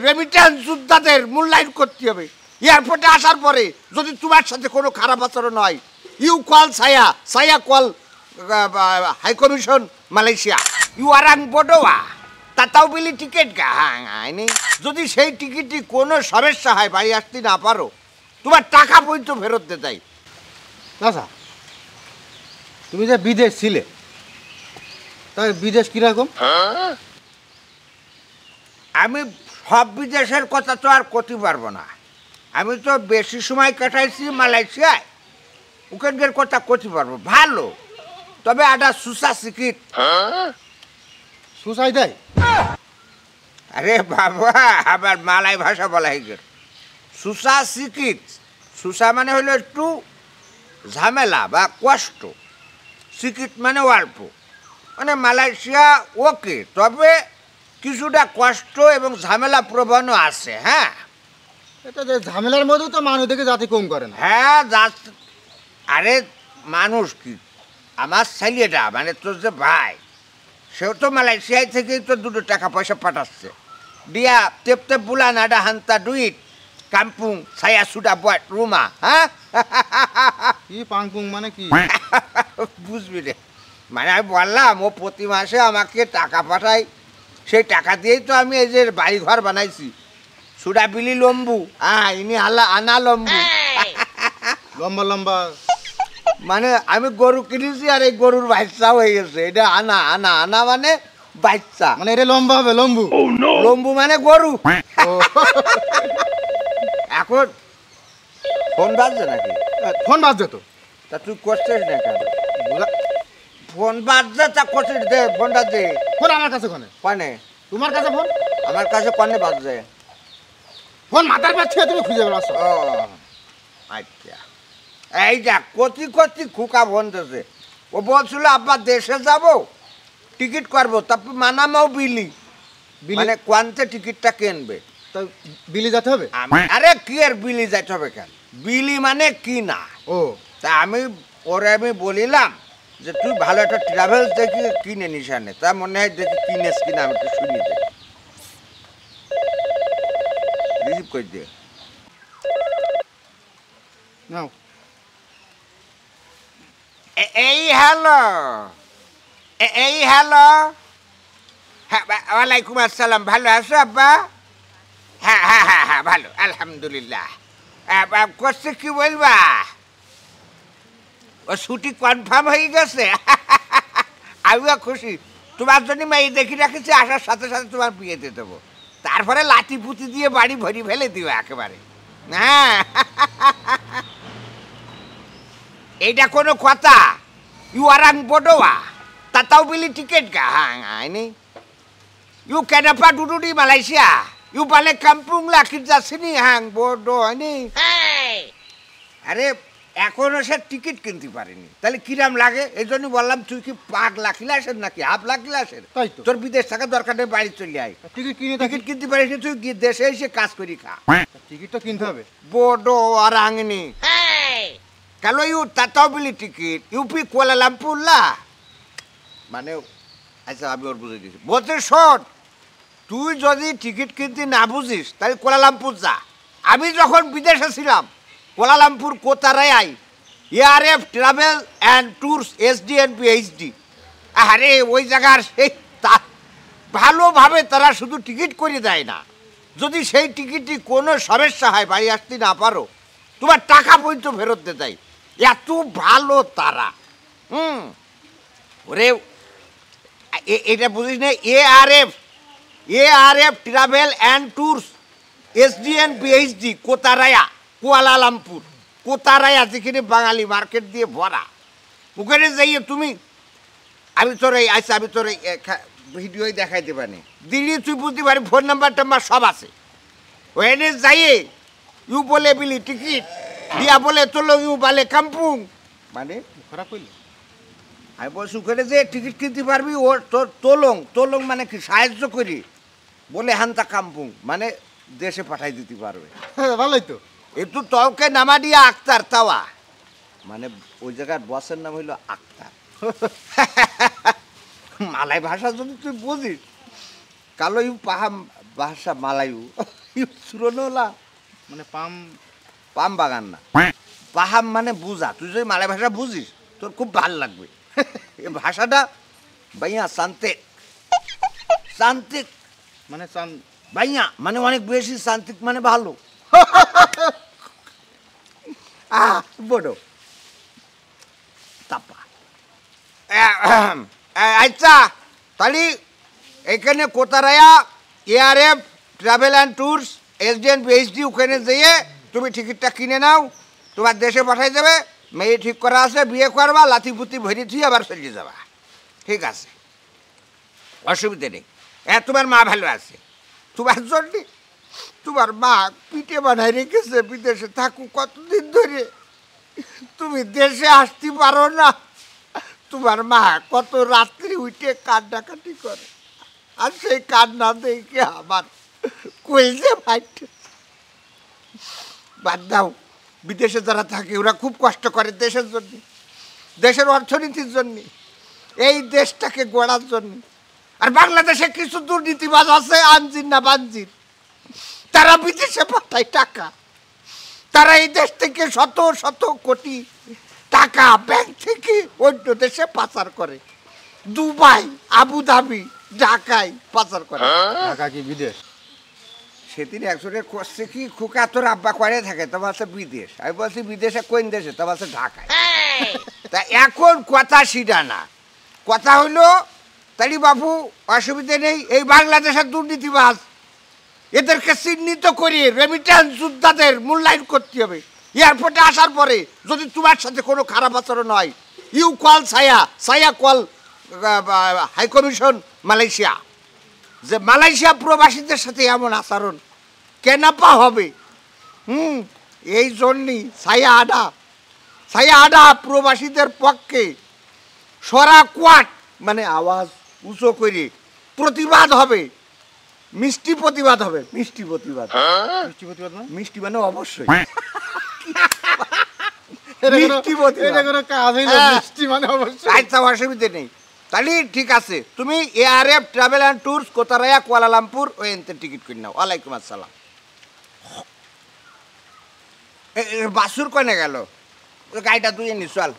Remittance যোদ্ধাদের মূল্যায়ন করতে হবে। এয়ারপোর্টে আসার পরে যদি তোমার সাথে কোনো খারাপ আচরণ হয়, ইউ কল সায়া কল হাই কমিশন মালয়েশিয়া, ইউ আরাং বড়োয়া তাতাও বিলি টিকিট আইনি। যদি সেই টিকিটটি কোনো সমস্যা হয়, বাড়ি আসতে না পারো, তোমার টাকা পর্যন্ত ফেরত দিতে চাই। আচ্ছা, তুমি যে বিদেশ ছিলে, তাই বিদেশ কিরকম? আমি সব বিদেশের কথা তো আর করতে পারবো না। আমি তো বেশি সময় কাটাইছি মালয়েশিয়ায়, ওখানকার কথা করতে পারবো। ভালো, তবে একটা সুসা শিক্ষিত। সুসাই দেয়? আরে বাবা, আবার মালাই ভাষা বলা হয়ে গেল। সুসা শিক্ষিত, সুসা মানে হলো একটু ঝামেলা বা কষ্ট, শিক্ষিত মানে অল্প। মানে মালয়েশিয়া ওকে, তবে কিছুটা কষ্ট এবং ঝামেলা প্রবণও আছে। হ্যাঁ, এটা যে ঝামেলার মধ্যেও তো মানুষ দেখে জাতি কম করে না। হ্যাঁ আরে মানুষ কি, আমার ছেলেটা মানে তোর যে ভাই, সেও তো মালয়েশিয়ায় থেকেই তো দুটো টাকা পয়সা পাঠাচ্ছে। দিয়া তেপ বুলা নাডা হান্তা ডুইট কাম্পুং ছায়া সুডা বয় রুমা। হ্যাঁ, কি পাংপুং মানে কি? বুঝবি রে, মানে আমি বললাম ও প্রতি মাসে আমাকে টাকা পাঠায়, সেই টাকা দিয়েই তো আমি এই যে বাড়ি ঘর বানাইছি। সুডা বিলি লম্বু, হ্যাঁ ইনি আনা লম্বু। লম্বা লম্বা মানে আমি গরু কিনেছি আর এই গরুর বাচ্চা হয়ে গেছে। এটা আনা আনা আনা মানে বাচ্চা, মানে এটা লম্বা হবে লম্বু। লম্বু মানে গরু। এখন ফোন বাজছে নাকি? ফোন বাজছে তো। তা তুই করছিস না কেন? ফোন বাজছে, তা করছিস, দে ফোনটা দে। ফোন আমার কাছে কোনে? কনে? তোমার কাছে ফোন? আমার কাছে কনে বাজছে? ফোন মাথার পাচ্ছে, তুমি খুঁজে বেড়াচ্ছ। ও আচ্ছা, এই যা কতি কতি খুকা ফোন দিয়েছে। ও বলছিল আব্বা দেশে যাব, টিকিট করবো, তারপর মানামাও বিলি মানে কোয়ান্তে টিকিটটা কিনবে। তা বিলি যেতে হবে? আরে কি আর বিলি যাইতে হবে কেন? বিলি মানে কি না। ও, তা আমি বলিলাম যে তুই ভালো একটা ট্রাভেলস দেখি কিনে নিশানে। তা মনে হয় দেখি কিনেস কিনা, আমি একটু শুনি দে। রিসিভ করে দে। নাও। এই হ্যালো, এই হ্যালো। হ্যাঁ, ওয়ালাইকুম আসসালাম। ভালো আছো আব্বা? হ্যাঁ হ্যাঁ হ্যাঁ হ্যাঁ, ভালো আলহামদুলিল্লাহ। করছে কি বলবা, ও ছুটি কনফার্ম হয়ে গেছে। আমিও খুশি, তোমার জন্য মেয়ে দেখি রাখেছি, আসার সাথে সাথে তোমার বিয়ে দিয়ে দেবো। তারপরে লাঠি পুঁতি দিয়ে বাড়ি ভরি ফেলে দিও একেবারে। হ্যাঁ, এইটা কোনো কথা? ইউ আরাং বড়োয়া তাতাও বিলি টিকিট আইনি। ইউ কেনাপা ডুডুডি মালয়েশিয়া, ইউ বালে কাম্পুং লাখির যাচ্ছিনি হ্যাং বড়ো আইনি। আরে এখনো সে টিকিট কিনতে পারেনি, তাহলে কিরাম লাগে? এই জন্য বললাম তুই কি পাক লাখিলে আসেন নাকি হাফ লাখিলে আসেন? তাই তো। তোর বিদেশ থাকা দরকার নেই, বাড়ি চলে আয়। টিকিট কিনতে পারিস, তুই দেশে এসে কাজ করি খা। টিকিট তো কিনতে হবে। বড়ো আর আঙনি কালো ইউ তাতাও বিলি টিকিট ইউপি কুয়ালালামপুর লা মানে। আচ্ছা আমি ওর বুঝে দিয়েছি, বলতে শোন, তুই যদি টিকিট কিনতে না বুঝিস তাহলে কুয়ালালামপুর যা। আমি যখন বিদেশে ছিলাম, কুয়ালালামপুর কোতারাই ARF travel and tours SDN BHD, আরে ওই জায়গার সেই ভালোভাবে তারা শুধু টিকিট করে দেয় না, যদি সেই টিকিটটি কোনো সমস্যা হয়, বাড়ি আসতে না পারো, তোমার টাকা পর্যন্ত ফেরত দিতে চাই। এত ভালো তারা। ওরে এটা বুঝিস না? ARF travel and tours SDN PhD Kota Raya Kuala Lumpur, Kota Raya, যেখানে বাঙালি মার্কেট দিয়ে ভরা। ওখানে যাইয়ে তুমি, আমি তোর এই আচ্ছা আমি তোর এই ভিডিওই দেখাইতে পারি, দিল্লি তুই বুঝতে পারি, ফোন নাম্বার টাম্বার সব আছে। ওখানে যাইয়ে ইউ বলে বিলি টিকিট দিয়া বলে তোলো ইউ বলে কাম্পুং মানে খারাপ হইল। আমি বলছি ওখানে যে টিকিট কিনতে পারবি, ও তোর তোলং মানে কি সাহায্য করি বলে হান্তা কাম্পুং মানে দেশে পাঠাই দিতে পারবে। হ্যাঁ, ভালোই তো। একটু তলকে নামা দিয়া আক্তার তাওয়া মানে ওই জায়গার বসের নাম হইল আক্তার। মালাই ভাষা যদি তুই বুঝিস, কালো ইউ পাহা ভাষা মালায়ু সুরনোলা মানে পাম পাম বাগান না পাহাম মানে বুঝা তুই যদি মালয় ভাষা বুঝিস তোর খুব ভাল লাগবে এই ভাষাটা ভাইয়া শান্তিক শান্তিক মানে চান ভাইয়া মানে অনেক বেশি শান্তিক মানে ভালো বড় তাপা আচ্ছা তাহলে এখানে Kota Raya ARF travel and tours SDN PhD ওখানে যেয়ে তুমি টিকিটটা কিনে নাও তোমার দেশে পাঠাই দেবে মেয়ে ঠিক করা আছে বিয়ে করবা লাথি পুতি ভরি থুই আবার চলে যাবা ঠিক আছে অসুবিধে নেই হ্যাঁ তোমার মা ভালো আছে তোমার জন্য তোমার মা পিঠে বানায় রেখেছে বিদেশে থাকুক কতদিন ধরে তুমি দেশে আসতে পারো না তোমার মা কত রাত্রি উঠে কান্নাকাটি করে আর সেই কান্না দেখে আমার কইছে ফাইট বাদ দাও বিদেশে যারা থাকে ওরা খুব কষ্ট করে দেশের জন্য দেশের অর্থনীতির জন্য এই দেশটাকে গড়ার জন্য আর বাংলাদেশে কিছু দুর্নীতিবাজ আছে আনজিন না বানজিন তারা বিদেশে পাঠায় টাকা তারা এই দেশ থেকে শত শত কোটি টাকা ব্যাংক থেকে অন্য দেশে পাচার করে দুবাই আবুধাবি ঢাকায় পাচার করে ঢাকা কি বিদেশ সেদিন একজনের করছে কি খোকা তোর আব্বা করে থাকে তো বলছে বিদেশ আমি বলছি বিদেশে কোন দেশে তো বলছে ঢাকায় তা এখন কথা সিডা না কথা হইলো তাই বাবু অসুবিধে নেই এই বাংলাদেশের দুর্নীতিবাজ এদেরকে চিহ্নিত করে রেমিটেন্স যোদ্ধাদের মূল্যায়ন করতে হবে এয়ারপোর্টে আসার পরে যদি তোমার সাথে কোনো খারাপ আচরণ হয় ইউ কল সায়া কল হাই কমিশন মালয়েশিয়া যে মালয়েশিয়া প্রবাসীদের সাথে এমন আচরণ কেনাপা হবে এই জন্যই সায়া আডা প্রবাসীদের পক্ষে সরা কোয়াট মানে আওয়াজ উঁচু করে প্রতিবাদ হবে মিষ্টি প্রতিবাদ হবে মিষ্টি প্রতিবাদ মিষ্টি মানে অবশ্যই আচ্ছা অসুবিধে নেই তাহলে ঠিক আছে তুমি এআরএফ ট্রাভেল অ্যান্ড ট্যুরস কোতারায়া কুয়ালালামপুর ওয়েন্টের টিকিট করে নাও ওয়ালাইকুম আসসালাম বাসুর কনে গেল গাড়িটা তুই নিস চল